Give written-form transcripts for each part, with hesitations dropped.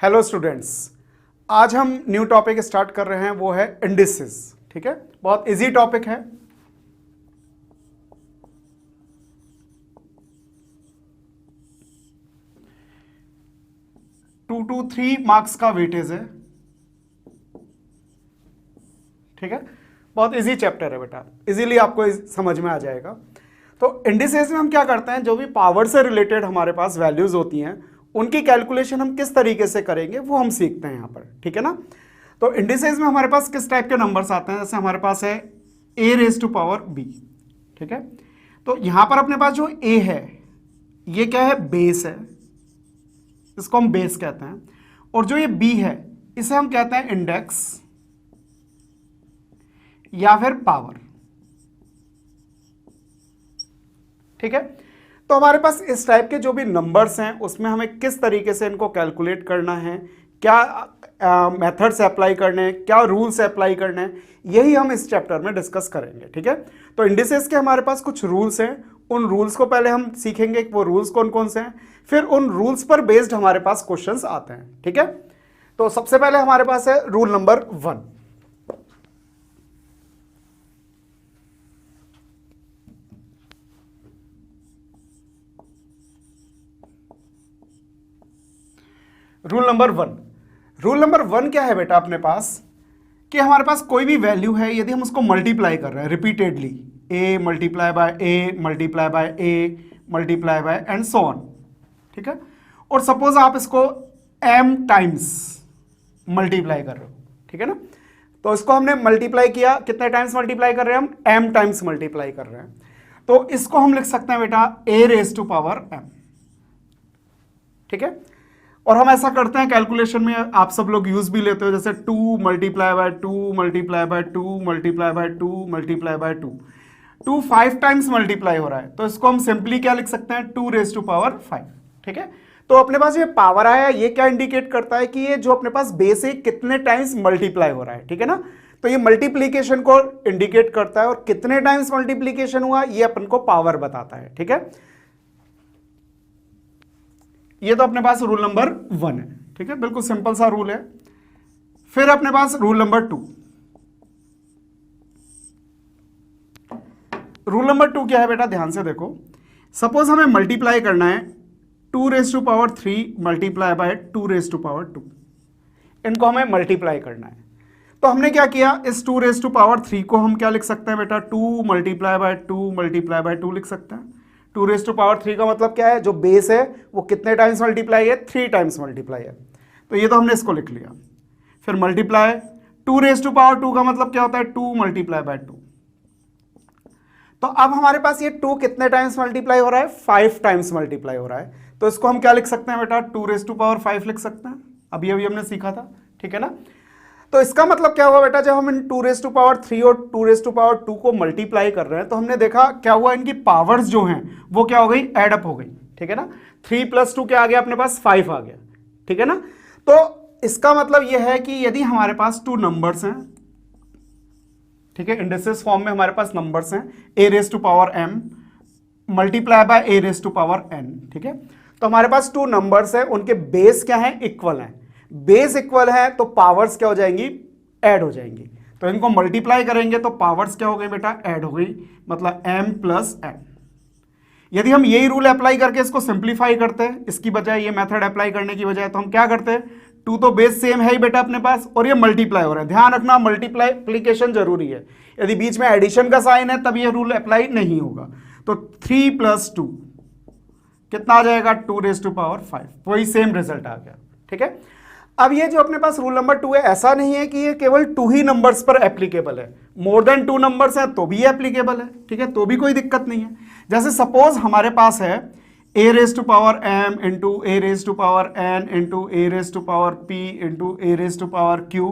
Hello students, आज हम new topic start कर रहे हैं, वो है इंडिसेस। ठीक है, बहुत इजी टॉपिक है। टू टू 3 मार्क्स का वेटेज है। ठीक है, बहुत इजी चैप्टर है बेटा, इजीली आपको समझ में आ जाएगा। तो इंडिसेस में हम क्या करते हैं, जो भी पावर से रिलेटेड हमारे पास वैल्यूज होती हैं उनकी कैलकुलेशन हम किस तरीके से करेंगे वो हम सीखते हैं यहाँ पर। ठीक है ना। तो इंडिसेस में हमारे पास किस टाइप के नंबर्स आते हैं, जैसे हमारे पास है a raise to power b। ठीक है, तो यहां पर अपने पास जो a है ये क्या है, बेस है, इसको हम बेस कहते हैं। और जो ये b है इसे हम कहते हैं इंडेक्स या फिर पावर। ठीक है, तो हमारे पास इस टाइप के जो भी नंबर्स हैं उसमें हमें किस तरीके से इनको कैलकुलेट करना है, क्या मेथड्स अप्लाई करने हैं, क्या रूल्स अप्लाई करने हैं, यही हम इस चैप्टर में डिस्कस करेंगे। ठीक है, तो इंडिसेस के हमारे पास कुछ रूल्स हैं, उन रूल्स को पहले हम सीखेंगे कि वो रूल्स कौन कौन से हैं, फिर उन रूल्स पर बेस्ड हमारे पास क्वेश्चंस आते हैं। ठीक है, तो सबसे पहले हमारे पास है rule number 1। Rule number one क्या है बेटा अपने पास, कि हमारे पास कोई भी वैल्यू है, यदि हम उसको मल्टीप्लाई कर रहे हैं repeatedly, a multiply by a multiply by a multiply by and so on. ठीक है, और सपोज आप इसको m टाइम्स मल्टीप्लाई कर रहे हो। ठीक है ना, तो इसको हमने मल्टीप्लाई किया, कितने टाइम्स मल्टीप्लाई कर रहे हैं हम, m टाइम्स मल्टीप्लाई कर रहे हैं। तो इसको हम लिख सकते हैं बेटा a raise to power m। ठीक है, और हम ऐसा करते हैं कैलकुलेशन में, आप सब लोग यूज भी लेते हो, जैसे 2 multiply by 2 multiply by 2 multiply by 2 multiply by 2, 2 5 times multiply हो रहा है, तो इसको हम सिंपली क्या लिख सकते हैं, 2 रेज टू पावर 5। ठीक है, तो अपने पास ये पावर आया, ये क्या इंडिकेट करता है कि ये जो अपने पास बेस है कितने टाइम्स मल्टीप्लाई हो रहा है। ठीक है ना, तो ये मल्टीप्लीकेशन को इंडिकेट करता है, और कितने टाइम्स मल्टीप्लीकेशन हुआ ये अपन को पावर बताता है। ठीक है, ये तो अपने पास रूल नंबर 1 है। ठीक है, बिल्कुल सिंपल सा रूल है। फिर अपने पास रूल नंबर 2। रूल नंबर 2 क्या है बेटा, ध्यान से देखो। सपोज हमें मल्टीप्लाई करना है 2 raise to power 3 multiply by 2 raise to power 2, इनको हमें मल्टीप्लाई करना है। तो हमने क्या किया, इस 2 रेज टू पावर 3 को हम क्या लिख सकते हैं बेटा, 2 मल्टीप्लाई बाय 2 मल्टीप्लाई बाय 2 लिख सकते हैं। 2 रेज टू पावर 3 का मतलब क्या है, जो बेस है वो कितने टाइम्स मल्टीप्लाई है, 3 टाइम्स मल्टीप्लाई है। तो ये तो हमने इसको लिख लिया। फिर मल्टीप्लाई 2 रेज टू पावर 2 का मतलब क्या होता है, 2 मल्टीप्लाई बाय 2। तो अब हमारे पास ये 2 कितने टाइम्स मल्टीप्लाई हो रहा है, 5 टाइम्स मल्टीप्लाई हो रहा है। तो इसको हम क्या लिख सकते हैं बेटा, 2 रेज टू पावर 5 लिख सकते हैं, अभी अभी हमने सीखा था। ठीक है ना, तो इसका मतलब क्या हुआ बेटा, जब हम इन 2 रेज टू पावर 3 और 2 रेज टू पावर 2 को मल्टीप्लाई कर रहे हैं तो हमने देखा क्या हुआ, इनकी पावर्स जो हैं वो क्या हो गई, एड अप हो गई। ठीक है ना, 3 + 2 क्या आ गया अपने पास, 5 आ गया। ठीक है ना, तो इसका मतलब यह है कि यदि हमारे पास 2 नंबर्स हैं, ठीक है, इंडिसेस फॉर्म में हमारे पास नंबर्स हैं, a raise to power m multiply by a raise to power n। ठीक है, तो हमारे पास 2 नंबर्स हैं, उनके बेस क्या हैं, इक्वल हैं। बेस इक्वल है तो पावर्स क्या हो जाएंगी, ऐड हो जाएंगी। तो इनको मल्टीप्लाई करेंगे तो पावर्स क्या हो गई बेटा, ऐड हो गई, मतलब m + n। यदि हम यही रूल अप्लाई करके इसको सिंप्लीफाई करते हैं, इसकी बजाय ये मेथड अप्लाई करने की बजाय, तो हम क्या करते हैं, 2 तो बेस सेम है ही बेटा अपने पास, और ये मल्टीप्लाई हो रहा है। ध्यान रखना, मल्टीप्लीकेशन जरूरी है, यदि बीच में एडिशन का साइन है तब ये रूल अप्लाई नहीं होगा। तो 3 + 2 कितना आ जाएगा, 2 रेज टू पावर 5, वही सेम रिजल्ट आ गया। ठीक है, अब ये जो अपने पास रूल नंबर 2 है, ऐसा नहीं है कि ये केवल 2 ही नंबर्स पर एप्लीकेबल है, मोर देन 2 नंबर्स हैं तो भी एप्लीकेबल है। ठीक है, तो भी कोई दिक्कत नहीं है। जैसे सपोज हमारे पास है a raise to power m into a raise to power n into a raise to power p into a raise to power q,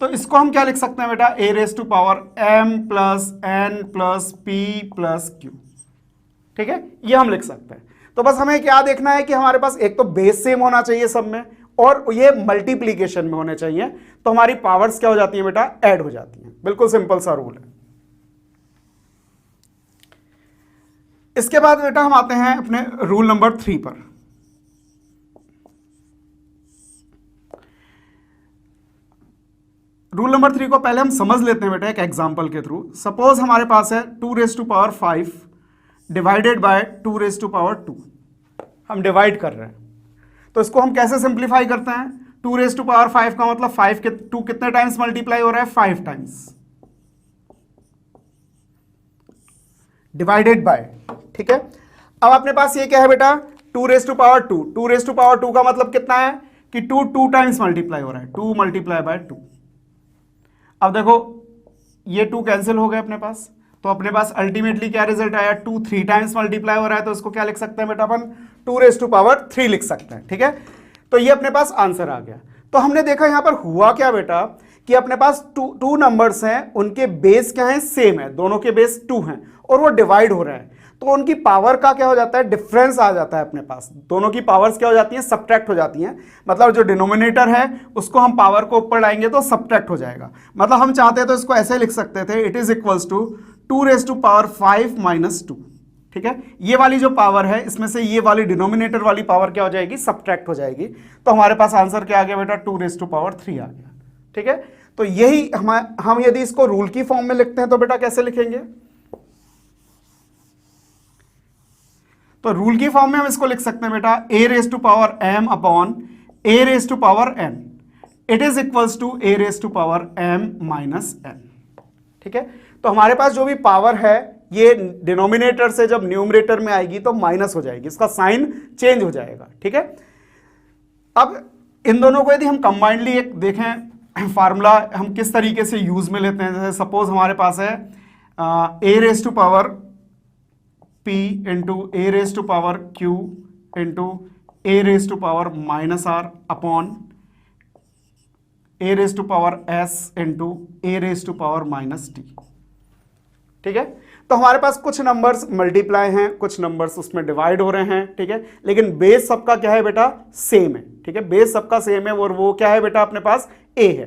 तो इसको हम क्या लिख सकते हैं बेटा, a raise to power m + n + p + q। ठीक है, ये हम लिख सकते हैं। तो बस हमें क्या देखना है कि हमारे पास एक तो बेस सेम होना चाहिए सब में, और ये मल्टीप्लीकेशन में होने चाहिए, तो हमारी पावर्स क्या हो जाती है बेटा, ऐड हो जाती हैं। बिल्कुल सिंपल सा रूल है। इसके बाद बेटा हम आते हैं अपने रूल नंबर 3 पर। रूल नंबर 3 को पहले हम समझ लेते हैं बेटा एक एग्जाम्पल के थ्रू। सपोज हमारे पास है 2⁵ डिवाइडेड बाय 2⁵ हम डिवाइड कर रहे हैं, तो इसको हम कैसे सिंप्लीफाई करते हैं? 2⁵ का मतलब 5 के 2 कितने टाइम्स मल्टीप्लाई हो रहा है? 5 टाइम्स डिवाइडेड बाय, ठीक है। अब अपने पास ये क्या है बेटा? 2⁵2। 2⁵2 का मतलब कितना है कि 2 टाइम्स मल्टीप्लाई हो रहा है, 2 मल्टीप्लाई बाय 2। अब देखो ये 2 कैंसिल हो गए अपने पास, तो अपने पास अल्टीमेटली क्या रिजल्ट आया? 2 3 टाइम्स मल्टीप्लाई हो रहा है, तो इसको क्या लिख सकते हैं बेटा अपन? 2⁵3 लिख सकते हैं, ठीक है। तो ये अपने पास आंसर आ गया। तो हमने देखा यहां पर हुआ क्या बेटा कि अपने पास टू नंबर्स हैं, उनके बेस क्या है? सेम है, दोनों के बेस 2 हैं और वो डिवाइड हो रहे हैं, तो उनकी पावर का क्या हो जाता है? डिफरेंस आ जाता है अपने पास। दोनों की पावर्स क्या हो जाती हैं? सब्ट्रैक्ट हो जाती हैं। मतलब जो डिनोमिनेटर है उसको हम पावर को ऊपर लाएंगे तो सब्ट्रैक्ट हो जाएगा। मतलब हम चाहते हैं तो इसको ऐसे लिख सकते थे, इट इज इक्वल्स टू 2⁵5 - 2, ठीक है। ये वाली जो पावर है इसमें से ये वाली डिनोमिनेटर वाली पावर क्या हो जाएगी? सब्ट्रैक्ट हो जाएगी। तो हमारे पास आंसर क्या आ गया बेटा? 2⁵3 आ गया, ठीक है। तो यही हम यदि इसको रूल की फॉर्म में लिखते हैं तो बेटा कैसे लिखेंगे? तो रूल की फॉर्म में हम इसको लिख सकते हैं बेटा a⁻m upon a⁻n, it is equals to a⁻m - n, ठीक है। तो हमारे पास जो भी पावर है ये डिनोमिनेटर से जब न्यूमरेटर में आएगी तो माइनस हो जाएगी, इसका साइन चेंज हो जाएगा, ठीक है। अब इन दोनों को यदि हम कंबाइंडली एक देखें फार्मूला हम किस तरीके से यूज में लेते हैं, जैसे सपोज हमारे पास है a⁻p into a⁻q into a⁻−r upon a⁻s into a⁻−t, ठीक है। तो हमारे पास कुछ नंबर्स मल्टीप्लाई हैं, कुछ नंबर्स उसमें डिवाइड हो रहे हैं, ठीक है, लेकिन बेस सबका क्या है बेटा? सेम है, ठीक है। बेस सबका सेम है और वो क्या है बेटा? अपने पास a है।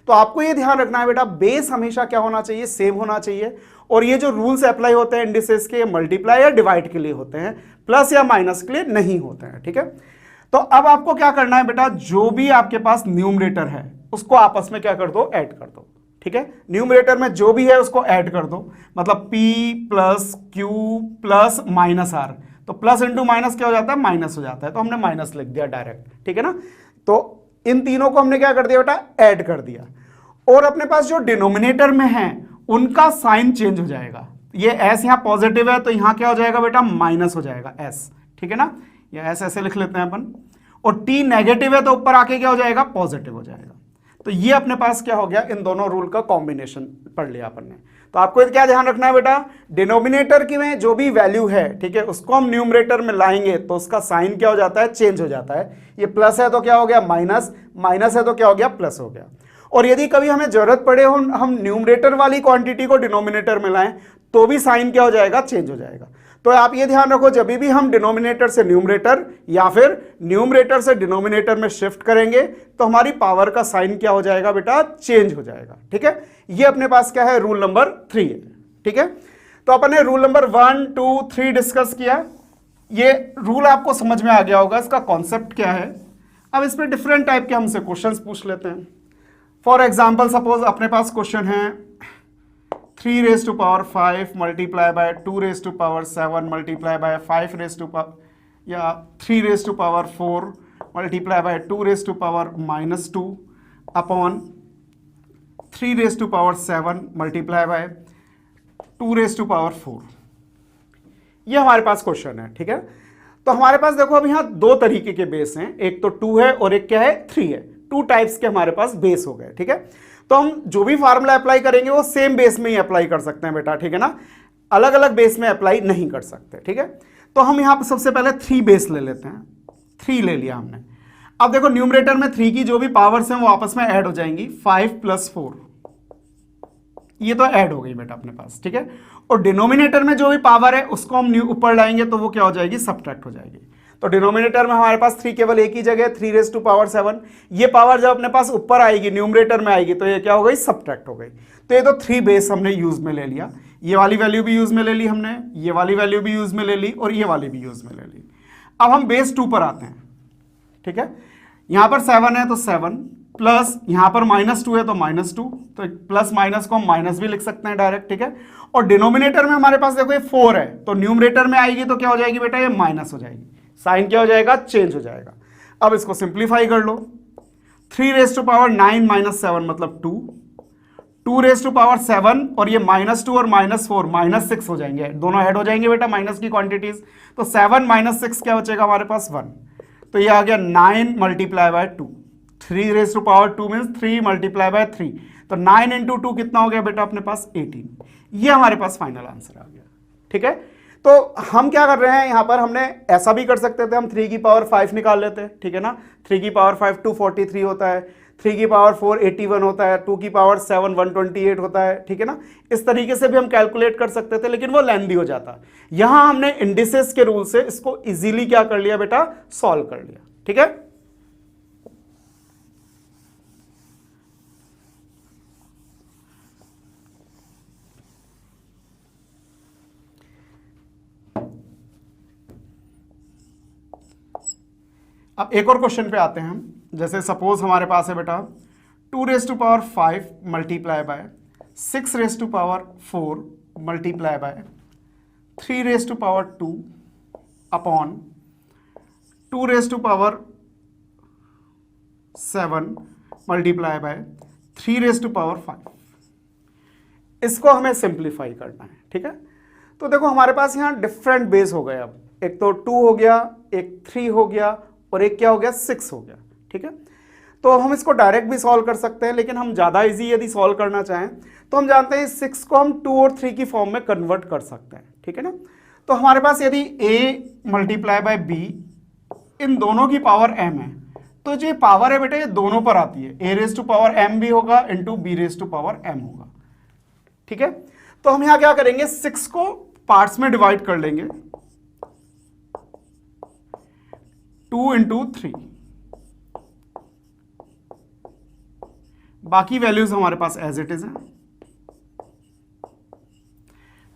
तो आपको ये ध्यान रखना है बेटा, बेस हमेशा क्या होना चाहिए? सेम होना चाहिए। और ये जो रूल्स अप्लाई होते हैं इंडिसेस के, मल्टीप्लाई या डिवाइड के लिए होते हैं, प्लस या माइनस के लिए नहीं होते हैं, ठीक है। तो अब आपको क्या करना है बेटा? जो भी आपके पास न्यूमरेटर है उसको आपस में क्या कर दो? ऐड कर दो, ठीक है। न्यूमरेटर में जो भी है उसको ऐड कर दो, मतलब p plus q plus -r, तो प्लस इंटू माइनस क्या हो जाता है? माइनस हो जाता है, तो हमने माइनस लिख दिया डायरेक्ट, ठीक है ना। तो इन तीनों को हमने क्या कर दिया बेटा? ऐड कर दिया। और अपने पास जो डिनोमिनेटर में है उनका साइन चेंज हो जाएगा। ये s यहां पॉजिटिव है तो यहां क्या हो जाएगा बेटा? माइनस हो जाएगा s, ठीक है ना। या s ऐसे लिख लेते हैं अपन। और t नेगेटिव है तो ऊपर आके क्या हो जाएगा? पॉजिटिव हो जाएगा। तो ये अपने पास क्या हो गया? इन दोनों रूल का कॉम्बिनेशन पढ़ लिया अपन ने। तो आपको क्या ध्यान रखना है बेटा? डिनोमिनेटर की में जो भी वैल्यू है, ठीक है, उसको हम न्यूमरेटर में लाएंगे तो उसका साइन क्या हो जाता है? चेंज हो जाता है। ये प्लस है तो क्या हो गया? माइनस, माइनस है तो क्या हो गया? प्लस हो गया। और यदि कभी हमें जरूरत पड़े हो हम न्यूमरेटर वाली क्वांटिटी को डिनोमिनेटर में लाएं तो भी साइन क्या हो जाएगा? चेंज हो जाएगा। तो आप ये ध्यान रखो, जब भी हम डिनोमिनेटर से न्यूमरेटर या फिर न्यूमरेटर से डिनोमिनेटर में शिफ्ट करेंगे तो हमारी पावर का साइन क्या हो जाएगा बेटा? चेंज हो जाएगा, ठीक है। ये अपने पास क्या है? रूल नंबर 3 है, ठीक है। तो अपन ने रूल नंबर 1 2 3 डिस्कस किया। ये रूल आपको समझ में आ गया होगा, इसका कॉन्सेप्ट क्या है। अब इस पर डिफरेंट टाइप के हमसे क्वेश्चंस पूछ लेते हैं। फॉर एग्जाम्पल सपोज अपने पास क्वेश्चन है 3⁵5 मल्टीप्लाई बाय 2⁻7 मल्टीप्लाई बाय 5 या 3⁻4 multiply by 2⁻−2 upon 3⁻7 multiply by 2⁻4। ये हमारे पास क्वेश्चन है, ठीक है। तो हमारे पास देखो अब यहां दो तरीके के बेस हैं, एक तो 2 है और एक क्या है? 3 है। 2 टाइप्स के हमारे पास बेस हो गए, ठीक है। तो हम जो भी फार्मूला अप्लाई करेंगे वो सेम बेस में ही अप्लाई कर सकते हैं बेटा, ठीक है ना। अलग अलग बेस में अप्लाई नहीं कर सकते, ठीक है। तो हम यहां पर सबसे पहले 3 बेस ले लेते हैं। 3 ले लिया हमने। अब देखो न्यूमरेटर में 3 की जो भी पावर्स हैं वो आपस में ऐड हो जाएंगी। 5 + 4 ये तो ऐड हो गई बेटा अपने पास, ठीक है। और डिनोमिनेटर में जो भी पावर है उसको हम ऊपर लाएंगे तो वो क्या हो जाएगी? सब्ट्रैक्ट हो जाएगी। तो डिनोमिनेटर में हमारे पास 3 केवल एक ही जगह, 3⁻7। ये पावर जब अपने पास ऊपर आएगी न्यूमरेटर में आएगी तो ये क्या हो गई? सब्ट्रैक्ट हो गई। तो ये तो 3 बेस हमने यूज में ले लिया। ये वाली वैल्यू भी यूज में ले ली हमने, ये वाली वैल्यू भी यूज में ले ली और ये वाली भी यूज में ले ली। अब हम बेस 2 पर आते हैं, ठीक है। यहां पर 7 है तो 7, प्लस यहां पर -2 है तो -2, तो प्लस माइनस को हम माइनस भी लिख सकते हैं डायरेक्ट, ठीक है। और डिनोमिनेटर में हमारे पास देखो ये 4 है, तो न्यूमरेटर में आएगी तो क्या हो जाएगी बेटा, ये माइनस हो जाएगी, साइन क्या हो जाएगा, चेंज हो जाएगा। अब इसको सिंप्लीफाई कर लो, 3⁻9 - 7 मतलब 2, 2⁻7 और ये -2 और -4 -6 हो जाएंगे, दोनों ऐड हो जाएंगे बेटा माइनस की क्वांटिटीज, तो 7 - 6 क्या बचेगा हमारे पास 1, तो ये आ गया 9 × 2, 3⁻2 मीन्स 3 × 3, तो 9 × 2 कितना हो गया बेटा अपने पास 18, ये हमारे पास फाइनल आंसर आ गया, ठीक है। तो हम क्या कर रहे हैं यहां पर, हमने ऐसा भी कर सकते थे, हम 3 की पावर 5 निकाल लेते, ठीक है ना, 3 की पावर 5 243 होता है, 3 की पावर 4 81 होता है, 2 की पावर 7 128 होता है, ठीक है ना। इस तरीके से भी हम कैलकुलेट कर सकते थे, लेकिन वो लेंदी हो जाता। यहां हमने इंडिसेस के रूल से इसको इजीली क्या कर लिया बेटा, सॉल्व कर लिया, ठीक है। अब एक और क्वेश्चन पे आते हैं हम, जैसे सपोज हमारे पास है बेटा 2⁻5 multiply by 6⁻4 multiply by 3⁻2 upon 2⁻7 multiply by 3⁻5, इसको हमें सिंप्लीफाई करना है, ठीक है। तो देखो हमारे पास यहाँ डिफरेंट बेस हो गए, अब एक तो 2 हो गया, एक 3 हो गया और एक क्या हो गया 6 हो गया, ठीक है। तो हम इसको डायरेक्ट भी सॉल्व कर सकते हैं, लेकिन हम ज़्यादा इजी यदि सॉल्व करना चाहें तो हम जानते हैं 6 को हम 2 और 3 की फॉर्म में कन्वर्ट कर सकते हैं, ठीक है ना। तो हमारे पास यदि a मल्टीप्लाई बाय b इन दोनों की पावर m है, तो जो पावर है बेटा ये दोनों पर आती है, a⁻m भी होगा इंटू b⁻m होगा, ठीक है। तो हम यहां क्या करेंगे, 6 को पार्ट्स में डिवाइड कर लेंगे, 2 × 3, बाकी वैल्यूज हमारे पास एज इट इज है,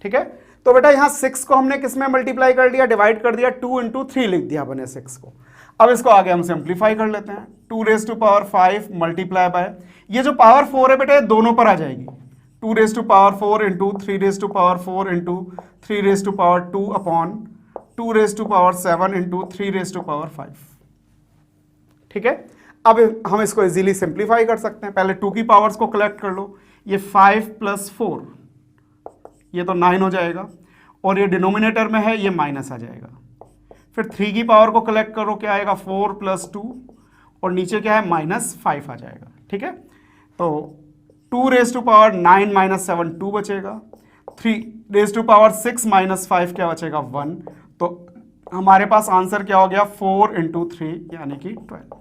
ठीक है। तो बेटा यहां 6 को हमने किस में मल्टीप्लाई कर दिया, डिवाइड कर दिया, 2 × 3 लिख दिया बने 6 को। अब इसको आगे हम सिंप्लीफाई कर लेते हैं, 2⁻5 मल्टीप्लाई बाय, ये जो पावर 4 है बेटा ये दोनों पर आ जाएगी, 2⁻4 इंटू 3⁻4 इंटू 3⁻2 अपॉन 2⁻7 इंटू 3⁻5, ठीक है। अब हम इसको इजीली सिंप्लीफाई कर सकते हैं, पहले 2 की पावर्स को कलेक्ट कर लो, ये 5 + 4 ये तो 9 हो जाएगा, और ये डिनोमिनेटर में है ये माइनस आ जाएगा, फिर 3 की पावर को कलेक्ट करो, क्या आएगा 4 + 2 और नीचे क्या है -5 आ जाएगा, ठीक है। तो 2�9 - 7 2 बचेगा, 3�6 - 5 क्या बचेगा 1, तो हमारे पास आंसर क्या हो गया 4 × 3 यानी कि 12,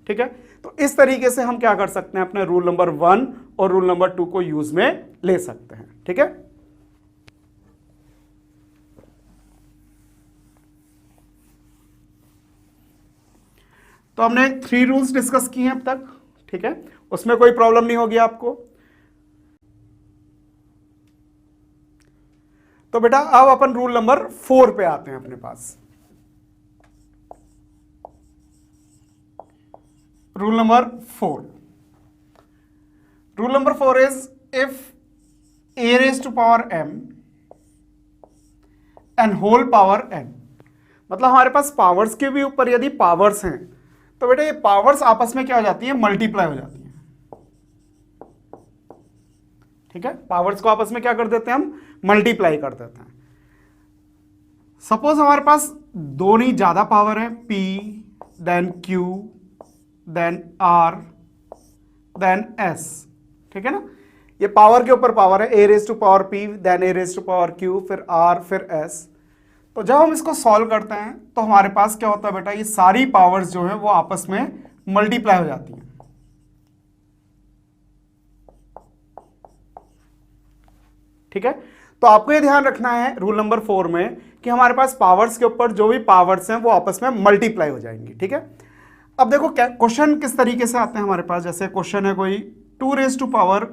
ठीक है। तो इस तरीके से हम क्या कर सकते हैं, अपने रूल नंबर 1 और रूल नंबर 2 को यूज में ले सकते हैं, ठीक है। तो हमने 3 रूल्स डिस्कस किए हैं अब तक, ठीक है, उसमें कोई प्रॉब्लम नहीं होगी आपको। तो बेटा अब अपन रूल नंबर 4 पे आते हैं अपने पास। Rule number 4, rule number 4 is if a⁻m and whole power n, मतलब हमारे पास पावर्स के भी ऊपर यदि पावर्स हैं तो बेटा ये पावर्स आपस में क्या हो जाती है, मल्टीप्लाई हो जाती है, ठीक है। पावर्स को आपस में क्या कर देते हैं हम, मल्टीप्लाई कर देते हैं। सपोज हमारे पास दो नहीं ज्यादा पावर है, p then q then r then s, ठीक है ना। ये पावर के ऊपर पावर है, a⁻p देन a⁻q फिर r फिर s। तो जब हम इसको सॉल्व करते हैं तो हमारे पास क्या होता है बेटा, ये सारी पावर्स जो है वो आपस में मल्टीप्लाई हो जाती हैं, ठीक है। तो आपको ये ध्यान रखना है रूल नंबर 4 में कि हमारे पास पावर्स के ऊपर जो भी पावर्स हैं वो आपस में मल्टीप्लाई हो जाएंगी, ठीक है। अब देखो क्वेश्चन किस तरीके से आते हैं हमारे पास, जैसे क्वेश्चन है कोई 2⁸,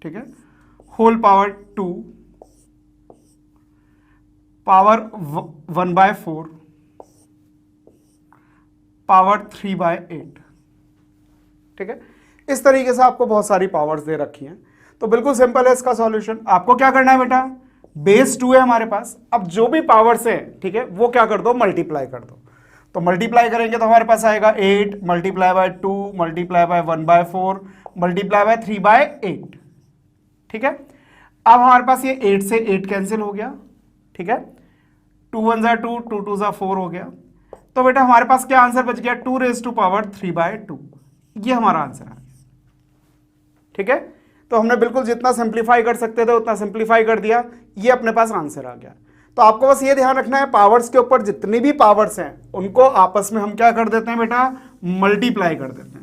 ठीक है, होल पावर 2 पावर 1/4 पावर 3/8। ठीक है, इस तरीके से आपको बहुत सारी पावर्स दे रखी हैं। तो बिल्कुल सिंपल है इसका सॉल्यूशन। आपको क्या करना है बेटा, बेस 2 है हमारे पास, अब जो भी पावर्स है, ठीक है, वो क्या कर दो, मल्टीप्लाई कर दो। तो मल्टीप्लाई करेंगे तो हमारे पास आएगा 8 multiply by 2 multiply by 1/4 multiply by 3/8। ठीक है, अब हमारे पास ये 8 से 8 कैंसिल हो गया। ठीक है, 2 1 जा 2, 2 2 जा 4 हो गया। तो बेटा हमारे पास क्या आंसर बच गया, 2⁻³ ये हमारा आंसर आ गया। ठीक है, तो हमने बिल्कुल जितना सिंप्लीफाई कर सकते थे उतना सिंप्लीफाई कर दिया, ये अपने पास आंसर आ गया। तो आपको बस ये ध्यान रखना है, पावर्स के ऊपर जितनी भी पावर्स हैं उनको आपस में हम क्या कर देते हैं बेटा, मल्टीप्लाई कर देते हैं।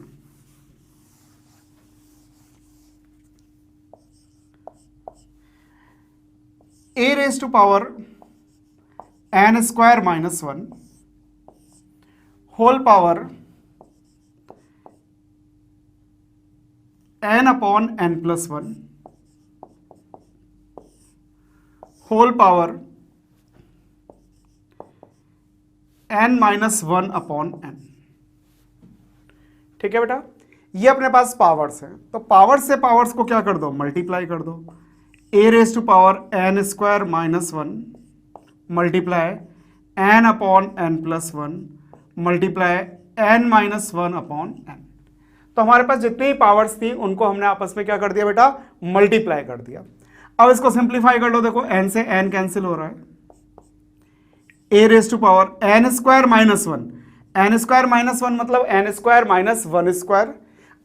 a⁻n² - 1 whole power n/n+1 whole power n-1/n। ठीक है बेटा, ये अपने पास पावर्स हैं, तो पावर्स से पावर्स को क्या कर दो, मल्टीप्लाई कर दो। a⁻n² - 1 multiply n/n+1 multiply n-1/n। तो हमारे पास जितनी भी पावर्स थी उनको हमने आपस में क्या कर दिया बेटा, मल्टीप्लाई कर दिया। अब इसको सिंप्लीफाई कर लो, देखो n से n कैंसिल हो रहा है, a⁻n² - 1 मतलब n² - 1²।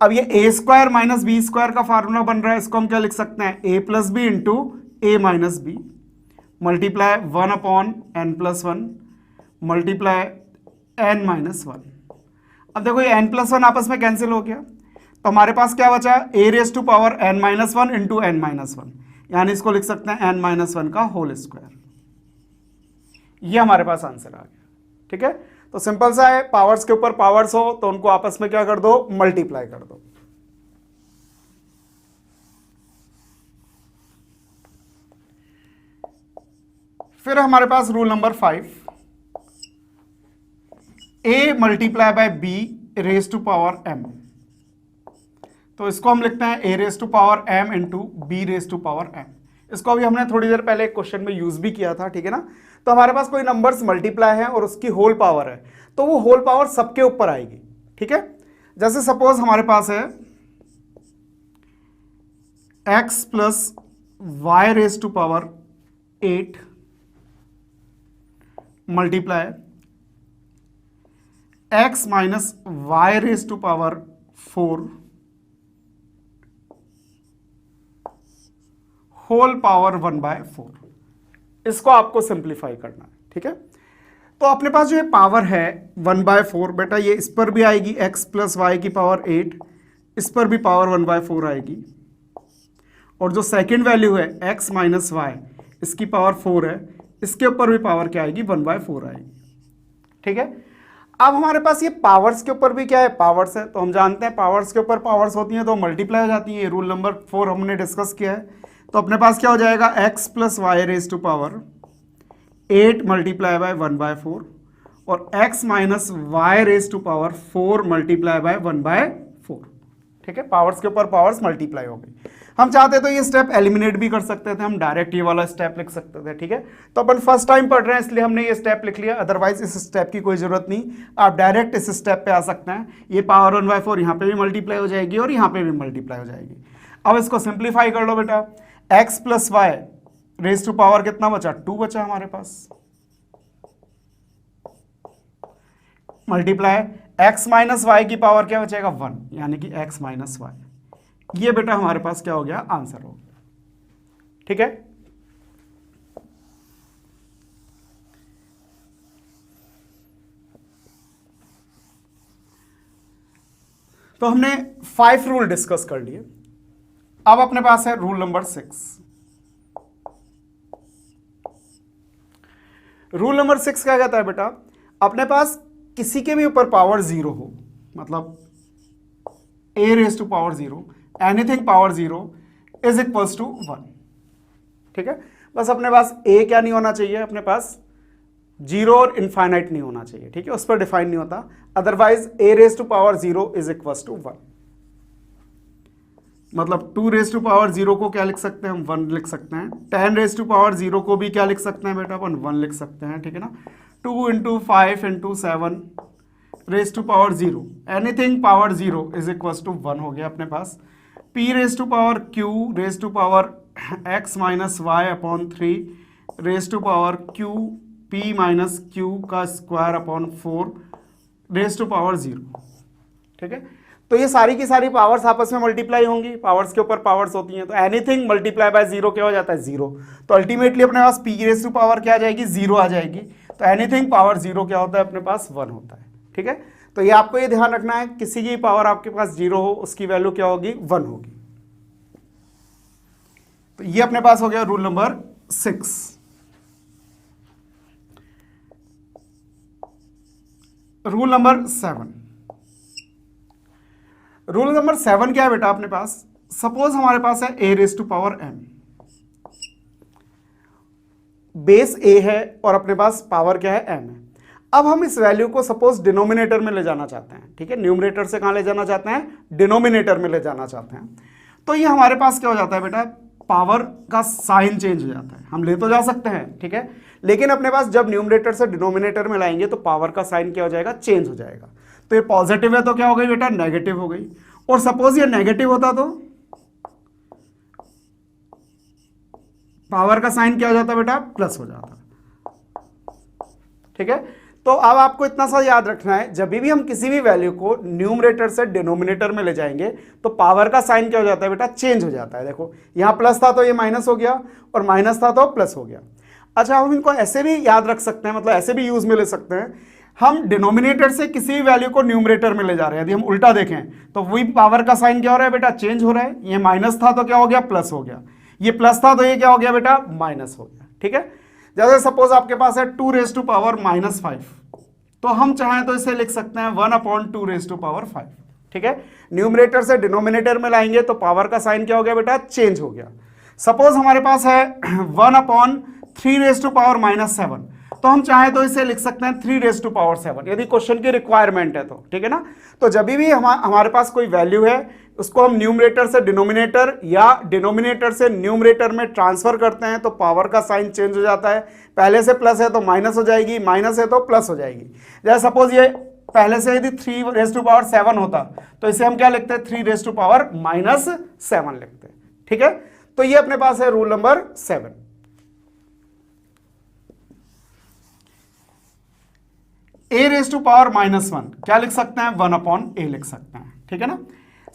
अब ये a² - b² का फार्मूला बन रहा है, इसको हम क्या लिख सकते हैं, a + b × a - b multiply 1/n+1 multiply n-1। अब देखो ये n+1 आपस में कैंसिल हो गया, तो हमारे पास क्या बचा, a⁻n-1 × n-1, यानी इसको लिख सकते हैं n-1 का होल स्क्वायर। ये हमारे पास आंसर आ गया। ठीक है, तो सिंपल सा है, पावर्स के ऊपर पावर्स हो तो उनको आपस में क्या कर दो, मल्टीप्लाई कर दो। फिर हमारे पास रूल नंबर 5, a × b⁻m। तो इसको हम लिखते हैं a⁻m × b⁻m। इसको अभी हमने थोड़ी देर पहले एक क्वेश्चन में यूज भी किया था। ठीक है ना, तो हमारे पास कोई नंबर्स मल्टीप्लाई है और उसकी होल पावर है, तो वो होल पावर सबके ऊपर आएगी। ठीक है, जैसे सपोज हमारे पास है x + y⁻8 multiply x - y⁻4 whole power 1/4। इसको आपको सिंप्लीफाई करना है। ठीक है, तो अपने पास जो ये पावर है 1/4 बेटा, ये इस पर भी आएगी x + y⁻8, इस पर भी पावर 1/4 आएगी, और जो सेकंड वैल्यू है x - y, इसकी पावर 4 है, इसके ऊपर भी पावर क्या आएगी, 1/4 आएगी। ठीक है, अब हमारे पास ये पावर्स के ऊपर भी क्या है, पावर्स है, तो हम जानते हैं पावर्स के ऊपर पावर्स होती हैं तो मल्टीप्लाई हो जाती है। रूल नंबर 4 हमने डिस्कस किया है। तो अपने पास क्या हो जाएगा, x + y⁻8 मल्टीप्लाई बाय 1/4 और x - y⁻4 मल्टीप्लाई बाय 1/4। ठीक है, पावर्स के ऊपर पावर्स मल्टीप्लाई हो गई। हम चाहते तो ये स्टेप एलिमिनेट भी कर सकते थे, हम डायरेक्ट ये वाला स्टेप लिख सकते थे। ठीक है, तो अपन फर्स्ट टाइम पढ़ रहे हैं इसलिए हमने ये स्टेप लिख लिया, अदरवाइज इस स्टेप की कोई जरूरत नहीं, आप डायरेक्ट इस स्टेप पे आ सकते हैं। ये पावर 1/4 यहाँ पे भी मल्टीप्लाई हो जाएगी और यहाँ पे भी मल्टीप्लाई हो जाएगी। अब इसको सिंप्लीफाई कर लो बेटा, x + y⁻, कितना बचा, 2 बचा हमारे पास, मल्टीप्लाई x - y की पावर क्या बचेगा, 1, यानी कि x - y। ये बेटा हमारे पास क्या हो गया, आंसर हो गया। ठीक है, तो हमने 5 रूल डिस्कस कर लिए। अब अपने पास है रूल नंबर 6। रूल नंबर 6 क्या कहता है बेटा, अपने पास किसी के भी ऊपर पावर 0 हो, मतलब a⁻0 anything power 0 is equals to 1। ठीक है, बस अपने पास a क्या नहीं होना चाहिए, अपने पास जीरो और इनफाइनाइट नहीं होना चाहिए, ठीक है, उस पर डिफाइन नहीं होता, otherwise a raise to power 0 is equal to 1। मतलब 2 रेज टू पावर 0 को क्या लिख सकते हैं हम, 1 लिख सकते हैं। 10 रेज टू पावर 0 को भी क्या लिख सकते हैं बेटा अपन, 1 लिख सकते हैं, ठीक है ना। 2 into 5 into 7 raise to power 0, anything power 0 is equal to 1 हो गया अपने पास। p raise to power q raise to power x minus Y upon 3 raise to power q p minus q का square upon 4 raise to power 0, ठीक है। तो ये सारी की सारी पावर्स आपस में मल्टीप्लाई होंगी, पावर्स के ऊपर पावर्स होती हैं, तो एनीथिंग मल्टीप्लाई बाय 0 क्या हो जाता है, 0। तो अल्टीमेटली अपने पास p रेज टू पावर क्या आ जाएगी, 0 आ जाएगी। तो एनीथिंग पावर 0 क्या होता है अपने पास, 1 होता है, ठीक है। तो ये आपको ये ध्यान रखना है, किसी की पावर आपके पास 0 हो उसकी वैल्यू क्या होगी, 1 होगी। तो ये अपने पास हो गया rule number 6। Rule number 7। Rule number 7 क्या है बेटा अपने पास, सपोज हमारे पास है a raise to power m, base a है और अपने पास पावर क्या है, m है। अब हम इस वैल्यू को सपोज डिनोमिनेटर में ले जाना चाहते हैं, ठीक है, न्यूमरेटर से कहां ले जाना चाहते हैं, डिनोमिनेटर में ले जाना चाहते हैं। तो ये हमारे पास क्या हो जाता है बेटा, पावर का साइन चेंज हो जाता है। हम ले तो जा सकते हैं, ठीक है, लेकिन अपने पास जब न्यूमरेटर से डिनोमिनेटर में लाएंगे तो पावर का साइन क्या हो जाएगा, चेंज हो जाएगा। तो ये पॉजिटिव है तो क्या हो गई बेटा, नेगेटिव हो गई। और सपोज ये नेगेटिव होता तो पावर का साइन क्या हो जाता बेटा, प्लस हो जाता, ठीक है। तो अब आपको इतना सा याद रखना है, जब भी हम किसी भी वैल्यू को न्यूमरेटर से डिनोमिनेटर में ले जाएंगे तो पावर का साइन क्या हो जाता है बेटा, चेंज हो जाता है। देखो यहां प्लस था तो ये माइनस हो गया, और माइनस था तो प्लस हो गया। अच्छा, हम इनको ऐसे भी याद रख सकते हैं, मतलब ऐसे भी यूज में ले सकते हैं। हम डिनोमिनेटर से किसी भी वैल्यू को न्यूमरेटर में ले जा रहे हैं, यदि हम उल्टा देखें तो वही पावर का साइन क्या हो रहा है बेटा, चेंज हो रहा है। ये माइनस था तो क्या हो गया, प्लस हो गया। ये प्लस था तो ये क्या हो गया बेटा, माइनस हो गया, ठीक है। जैसे सपोज आपके पास है 2 रेज टू पावर माइनस 5, तो हम चाहें तो इसे लिख सकते हैं 1 अपॉन 2 रेज टू पावर 5, ठीक है। न्यूमरेटर से डिनोमिनेटर में लाएंगे तो पावर का साइन क्या हो गया बेटा, चेंज हो गया। सपोज हमारे पास है 1 upon 3 raise to power minus 7, तो हम चाहें तो इसे लिख सकते हैं 3 रेज टू पावर 7, यदि क्वेश्चन की रिक्वायरमेंट है तो, ठीक है ना। तो जब भी हमारे पास कोई वैल्यू है उसको हम न्यूमरेटर से डिनोमिनेटर या डिनोमिनेटर से न्यूमरेटर में ट्रांसफर करते हैं तो पावर का साइन चेंज हो जाता है। पहले से प्लस है तो माइनस हो जाएगी, माइनस है तो प्लस हो जाएगी। जैसे सपोज ये पहले से यदि 3 रेज टू पावर 7 होता तो इसे हम क्या लिखते हैं, 3 रेज टू पावर माइनस 7 लिखते हैं, ठीक है। तो ये अपने पास है rule number 7। a raise to power minus 1 क्या लिख सकते हैं, 1 अपॉन a लिख सकते हैं, ठीक है ना।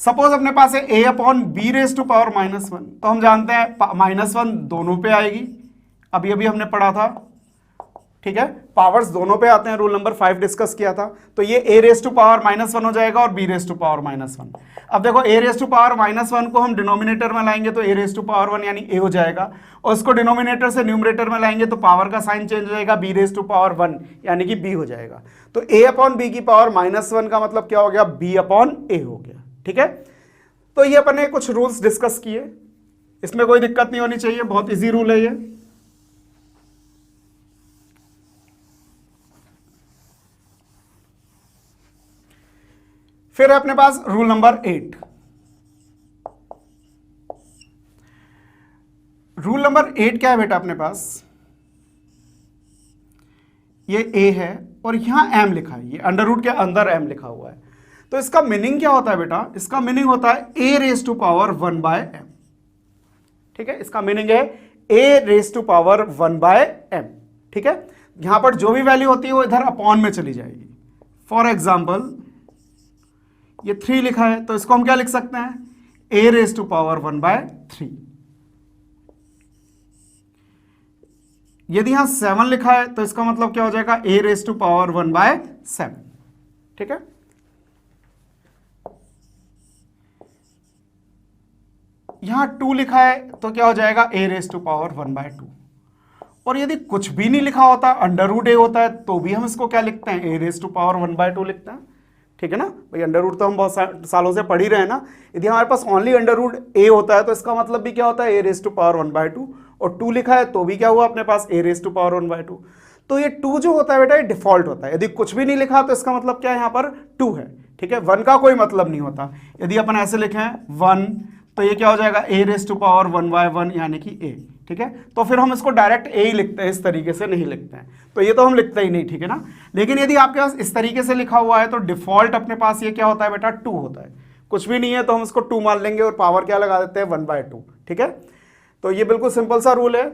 सपोज अपने पास है a upon b raise to power minus 1, तो हम जानते हैं माइनस 1 दोनों पे आएगी, अभी अभी हमने पढ़ा था, ठीक है। पावर्स दोनों पे आते हैं, रूल नंबर 5 डिस्कस किया था। तो ये a raise to power minus 1 हो जाएगा और b raise to power minus 1। अब देखो a raise to power minus 1 को हम डिनोमिनेटर में लाएंगे तो a रेज टू पावर 1 यानी a हो जाएगा, और उसको डिनोमिनेटर से न्यूमरेटर में लाएंगे तो पावर का साइन चेंज हो जाएगा, b रेज टू पावर 1 यानी कि b हो जाएगा। तो a अपॉन b की पावर माइनस 1 का मतलब क्या हो गया, b अपॉन a हो गया, ठीक है। तो ये अपने कुछ रूल्स डिस्कस किए, इसमें कोई दिक्कत नहीं होनी चाहिए, बहुत इजी रूल है ये। फिर है अपने पास रूल नंबर 8। रूल नंबर 8 क्या है बेटा अपने पास, ये a है और यहां m लिखा है, ये अंडर रूट के अंदर m लिखा हुआ है। तो इसका मीनिंग क्या होता है बेटा, इसका मीनिंग होता है a raise to power 1 by m, ठीक है। इसका मीनिंग है a raise to power 1 by m, ठीक है। यहां पर जो भी वैल्यू होती है वो इधर अपॉन में चली जाएगी। फॉर एग्जाम्पल ये 3 लिखा है तो इसको हम क्या लिख सकते हैं, a raise to power 1 by 3। यदि यहां 7 लिखा है तो इसका मतलब क्या हो जाएगा, a raise to power 1 by 7, ठीक है। यहां 2 लिखा है तो क्या हो जाएगा, a raise to power 1 by 2। और यदि कुछ भी नहीं लिखा होता, अंडर रूट a होता है, तो भी हम इसको क्या लिखते हैं, a raise to power 1 by 2 लिखते हैं, ठीक है ना भाई। अंडर रूट तो हम बहुत सालों से पढ़ ही रहे हैं ना। यदि हमारे पास ओनली अंडर रूट a होता है तो इसका मतलब भी क्या होता है, a raise to power 1 by 2, और 2 लिखा है तो भी क्या हुआ अपने पास, a raise to power 1 by 2। तो ये 2 जो होता है बेटा ये डिफॉल्ट होता है। यदि कुछ भी नहीं लिखा तो इसका मतलब क्या है, यहाँ पर 2 है, ठीक है। 1 का कोई मतलब नहीं होता। यदि अपन ऐसे लिखें 1 तो ये क्या हो जाएगा, a रेज़ टू पावर 1/1 यानी कि a, ठीक है। तो फिर हम इसको डायरेक्ट a ही लिखते हैं, इस तरीके से नहीं लिखते हैं, तो ये तो हम लिखते ही नहीं, ठीक है ना। लेकिन यदि आपके पास इस तरीके से लिखा हुआ है तो डिफॉल्ट अपने पास ये क्या होता है बेटा, 2 होता है। कुछ भी नहीं है तो हम इसको 2 मान लेंगे और पावर क्या लगा देते हैं, 1/2, ठीक है। तो ये बिल्कुल सिंपल सा रूल है।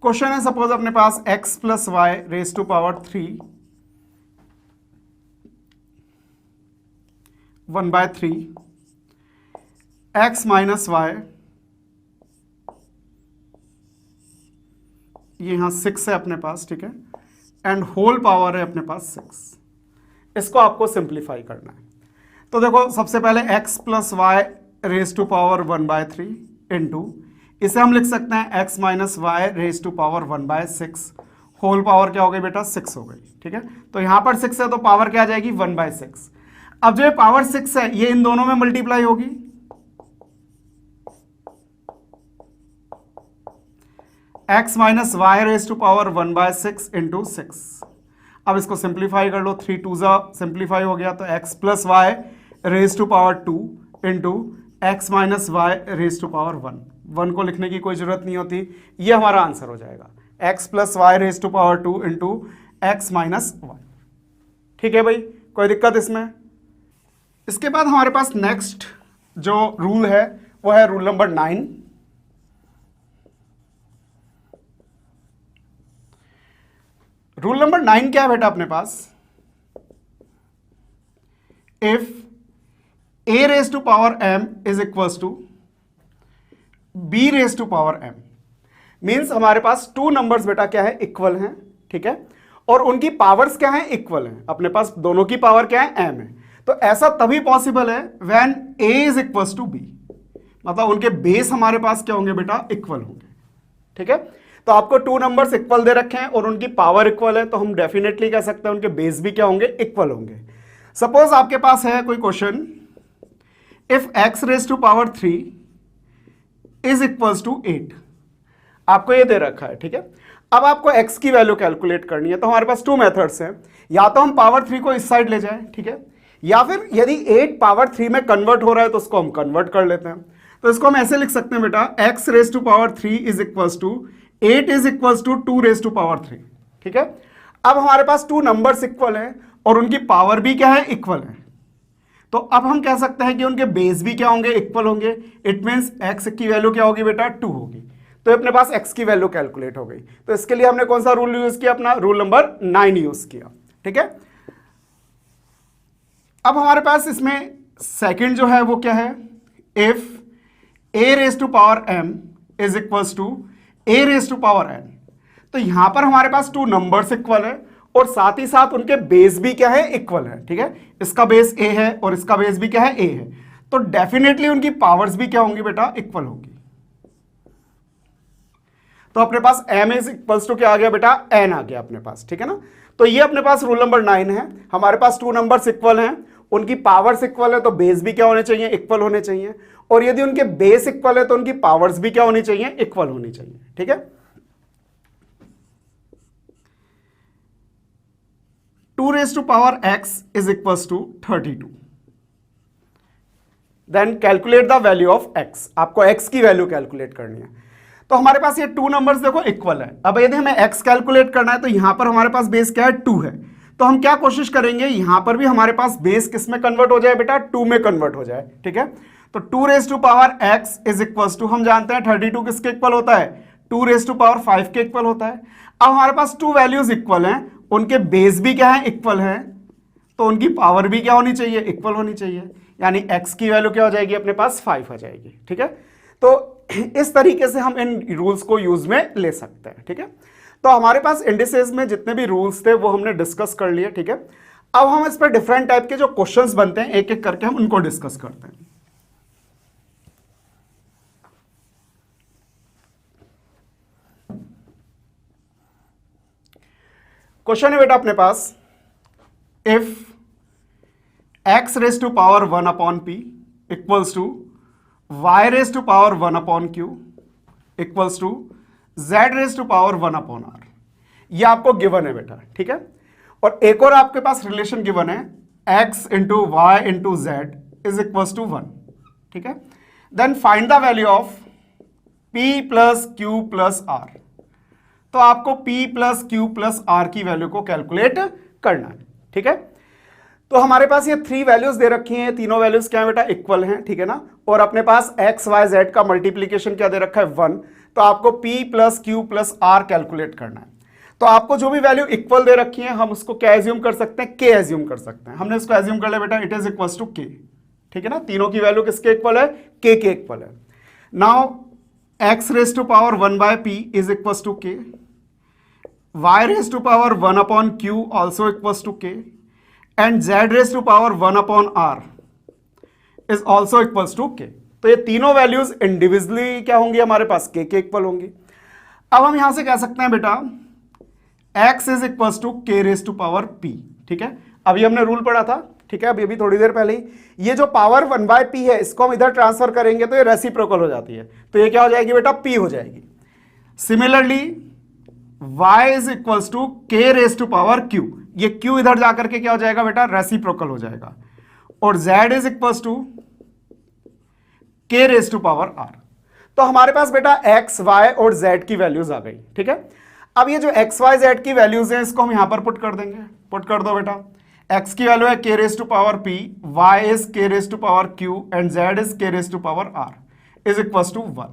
क्वेश्चन है, सपोज अपने पास x plus Y raise to power 3 1/3 x minus Y, ये यहां 6 है अपने पास, ठीक है, एंड होल पावर है अपने पास 6। इसको आपको सिंप्लीफाई करना है। तो देखो सबसे पहले x plus Y raise to power 1/3 into, इसे हम लिख सकते हैं x minus Y raise to power 1/6, whole power क्या हो गई बेटा, 6 हो गई, ठीक है। तो यहां पर 6 है तो पावर क्या आ जाएगी, 1/6। अब जो ये पावर 6 है ये इन दोनों में मल्टीप्लाई होगी, x minus Y raise to power 1/6 into 6। अब इसको सिंप्लीफाई कर लो, 3 2 जा सिंप्लीफाई हो गया, तो x plus Y raise to power 2 into x minus Y raise to power 1 को लिखने की कोई जरूरत नहीं होती, ये हमारा आंसर हो जाएगा, x plus Y raise to power 2 into x minus y, ठीक है भाई, कोई दिक्कत इसमें। इसके बाद हमारे पास नेक्स्ट जो रूल है वो है रूल नंबर 9। रूल नंबर 9 क्या है बेटा अपने पास, if a raise to power m is equals to b raise to power m, means हमारे पास 2 नंबर्स बेटा क्या है, इक्वल हैं, ठीक है, और उनकी पावर्स क्या है, इक्वल हैं। अपने पास दोनों की पावर क्या है, m है। तो ऐसा तभी पॉसिबल है when a is equals to b, मतलब उनके बेस हमारे पास क्या होंगे बेटा, इक्वल होंगे, ठीक है। तो आपको 2 नंबर्स इक्वल दे रखे हैं और उनकी पावर इक्वल है, तो हम डेफिनेटली कह सकते हैं उनके बेस भी क्या होंगे, इक्वल होंगे। सपोज आपके पास है कोई question, if x raise to power 3 is equals to 8, आपको ये दे रखा है, ठीक है। अब आपको x की वैल्यू कैलकुलेट करनी है, तो हमारे पास 2 मेथड्स हैं, या तो हम पावर 3 को इस साइड ले जाएं, ठीक है, या फिर यदि 8 पावर 3 में कन्वर्ट हो रहा है तो उसको हम कन्वर्ट कर लेते हैं। तो इसको हम ऐसे लिख सकते हैं बेटा, x raise to power 3 is equals to 8 is equals to 2 raise to power 3, ठीक है। अब हमारे पास 2 नंबर्स इक्वल हैं और उनकी पावर भी क्या है, इक्वल है, तो अब हम कह सकते हैं कि उनके बेस भी क्या होंगे, इक्वल होंगे। इट मींस x की वैल्यू क्या होगी बेटा, 2 होगी। तो अपने पास x की वैल्यू कैलकुलेट हो गई। तो इसके लिए हमने कौन सा रूल यूज किया, अपना रूल नंबर 9 यूज किया, ठीक है। अब हमारे पास इसमें सेकंड जो है वो क्या है, if a raise to power m is equals to a raise to power n, तो यहां पर हमारे पास 2 नंबर्स इक्वल है और साथ ही साथ उनके बेस भी क्या है, इक्वल है, ठीक है। इसका बेस a है और इसका बेस भी क्या है, a है, तो डेफिनेटली उनकी पावर्स भी क्या होंगी बेटा, इक्वल होंगी। तो अपने पास m इज इक्वल्स टू क्या आ गया बेटा, n आ गया अपने पास, ठीक है ना। तो ये अपने पास रूल नंबर 9 है। हमारे पास 2 नंबर्स इक्वल हैं, उनकी पावर्स इक्वल है, तो बेस भी क्या होने चाहिए, इक्वल होने चाहिए, और यदि उनके बेस इक्वल है तो उनकी पावर्स भी क्या होनी चाहिए, इक्वल होनी चाहिए, ठीक है। 2 raise to power x is equals to 32, then calculate the value of x, आपको x की वैल्यू कैलकुलेट करनी है। तो हमारे पास ये 2 नंबर्स देखो इक्वल है। अब यदि हमें x कैलकुलेट करना है तो यहां पर हमारे पास बेस क्या है, 2 है, तो हम क्या कोशिश करेंगे, यहां पर भी हमारे पास बेस किस में कन्वर्ट हो जाए बेटा, 2 में कन्वर्ट हो जाए, ठीक है। तो 2 raise to power x is equals to, हम जानते हैं 32 किसके इक्वल होता है, 2 रेज टू पावर 5 के इक्वल होता है। अब हमारे पास 2 वैल्यूज इक्वल हैं, उनके बेस भी क्या है, इक्वल है, तो उनकी पावर भी क्या होनी चाहिए, इक्वल होनी चाहिए, यानी x की वैल्यू क्या हो जाएगी अपने पास, 5 आ जाएगी, ठीक है। तो इस तरीके से हम इन रूल्स को यूज में ले सकते हैं, ठीक है। तो हमारे पास इंडिसेस में जितने भी रूल्स थे वो हमने डिस्कस कर लिए, ठीक है। अब हम इस पर डिफरेंट टाइप के जो क्वेश्चंस बनते हैं एक एक करके हम उनको डिस्कस करते हैं। क्वेश्चन है बेटा अपने पास, if x raise to power 1 upon p equals to y raise to power 1 upon q equals to z raise to power 1 upon r. ये आपको गिवन है बेटा, ठीक है। और एक और आपके पास रिलेशन गिवन है, x into y into z is equals to 1, ठीक है। Then find the value of p plus q plus r. तो आपको p plus q plus r की वैल्यू को कैलकुलेट करना है, ठीक है। तो हमारे पास ये 3 वैल्यूज दे रखी हैं, तीनों वैल्यूज क्या है बेटा, इक्वल हैं, ठीक है ना। और अपने पास x y z का मल्टीप्लीकेशन क्या दे रखा है, 1। तो आपको p plus q plus r calculate करना है। तो आपको जो भी वैल्यू इक्वल दे रखी है हम उसको क्या एज्यूम कर सकते हैं, k एज्यूम कर सकते हैं। हमने इसको एज्यूम कर लिया बेटा, it is equals to k, ठीक है ना। तीनों की वैल्यू किसके इक्वल है, k के इक्वल है। Now x raise to power 1 by p is equals to k, y raise to power 1 upon q also equals to k, and z raise to power 1 upon r is also equals to k। तो ये तीनों values individually क्या होंगी, हमारे पास k के equal होंगी। अब हम यहां से कह सकते हैं बेटा x is equals to k raise to power p, ठीक है। अभी हमने रूल पढ़ा था, ठीक है, अभी थोड़ी देर पहले ही। ये जो पावर 1 बाय p है इसको हम इधर ट्रांसफर करेंगे तो ये रेसिप्रोकल हो जाती है, तो ये क्या हो जाएगी बेटा, p हो जाएगी। Similarly y is equals to k raise to power q, ये q इधर जाकर के क्या हो जाएगा बेटा, रेसिप्रोकल हो जाएगा। और z is equals to k raise to power r। तो हमारे पास बेटा x y और z की वैल्यूज आ गई, ठीक है। अब ये जो x y z की वैल्यूज हैं इसको हम यहां पर पुट कर देंगे, पुट कर दो बेटा। x की वैल्यू है k raise to power p, y is k raise to power q and z is k raise to power r is equals to 1।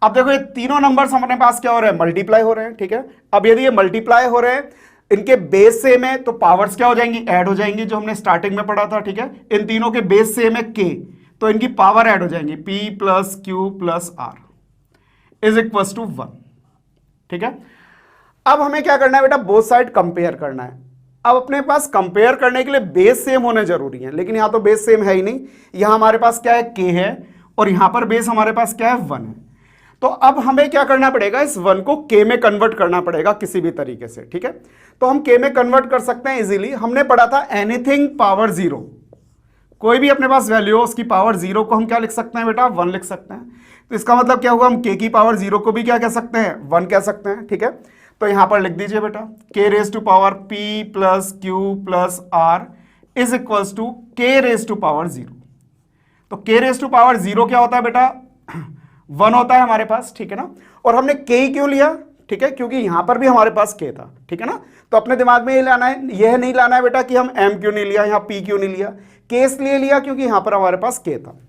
अब देखो ये तीनों नंबर्स हमारे पास क्या हो रहे हैं, मल्टीप्लाई हो रहे हैं, ठीक है। अब यदि ये मल्टीप्लाई हो रहे हैं, इनके बेस सेम है तो पावर्स क्या हो जाएंगी, ऐड हो जाएंगी, जो हमने स्टार्टिंग में पढ़ा था, ठीक है। इन तीनों के बेस सेम है k, तो इनकी पावर ऐड हो जाएंगी, p plus q plus r is equals to 1, ठीक है। अब हमें क्या करना है बेटा, बोथ साइड कंपेयर करना है। अब अपने पास कंपेयर करने के लिए बेस सेम होने जरूरी है, लेकिन यहां तो बेस सेम है ही नहीं। यहां हमारे पास क्या है, k है, और यहां पर बेस हमारे पास क्या है, 1 है। तो अब हमें क्या करना पड़ेगा, इस 1 को k में कन्वर्ट करना पड़ेगा किसी भी तरीके से, ठीक है। तो हम k में कन्वर्ट कर सकते हैं इजीली। हमने पढ़ा था एनीथिंग पावर 0, कोई भी अपने पास वैल्यू हो उसकी पावर 0 को हम क्या लिख सकते हैं बेटा, 1 लिख सकते हैं। तो इसका मतलब क्या होगा, हम k की पावर 0 को भी क्या कह सकते हैं, 1 कह सकते हैं, ठीक है। तो यहां पर लिख दीजिए बेटा k raise to power p plus q plus r is equals to k raise to power 0। तो k रेज टू पावर 0 क्या होता है बेटा, 1 होता है हमारे पास, ठीक है ना। और हमने k ही क्यों लिया, ठीक है, क्योंकि यहां पर भी हमारे पास k था, ठीक है ना। तो अपने दिमाग में ये लाना है, यह नहीं लाना है बेटा कि हम m क्यों नहीं लिया, यहां p क्यों नहीं लिया। k इसलिए लिया क्योंकि यहां पर हमारे पास k था।